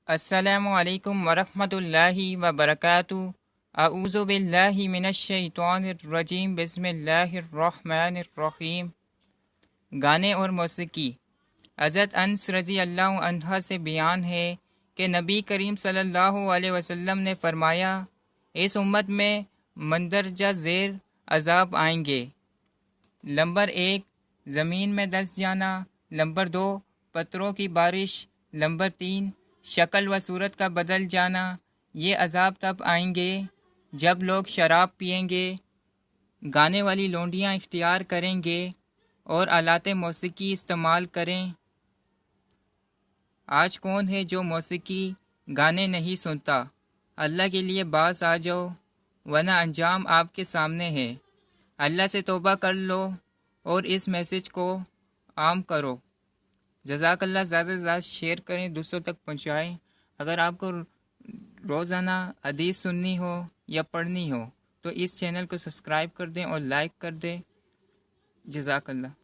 السلام علیکم ورحمۃ اللہ وبرکاتہ۔ اعوذ باللہ من الشیطان الرجیم، بسم اللہ الرحمن الرحیم۔ گانے اور موسیقی۔ حضرت انس رضی اللہ عنہ سے بیان ہے کہ نبی کریم صلی اللہ علیہ وسلم نے فرمایا، اس امت میں مندرجہ ذیل عذاب آئیں گے۔ نمبر 1، زمین میں دس جانا۔ نمبر 2، پتھروں کی بارش۔ نمبر 3، شکل و صورت کا بدل جانا۔ یہ عذاب تب آئیں گے جب لوگ شراب پئیں گے، گانے والی لونڈیاں اختیار کریں گے اور آلات موسیقی استعمال کریں۔ آج کون ہے جو موسیقی گانے نہیں سنتا؟ اللہ کے لیے باز آ جاؤ، ورنہ انجام آپ کے سامنے ہے۔ اللہ سے توبہ کر لو اور اس میسج کو عام کرو۔ جزاک اللہ۔ زیادہ سے زیادہ شیئر کریں، دوسروں تک پہنچائیں۔ اگر آپ کو روزانہ حدیث سننی ہو یا پڑھنی ہو تو اس چینل کو سبسکرائب کر دیں اور لائک کر دیں۔ جزاک اللہ۔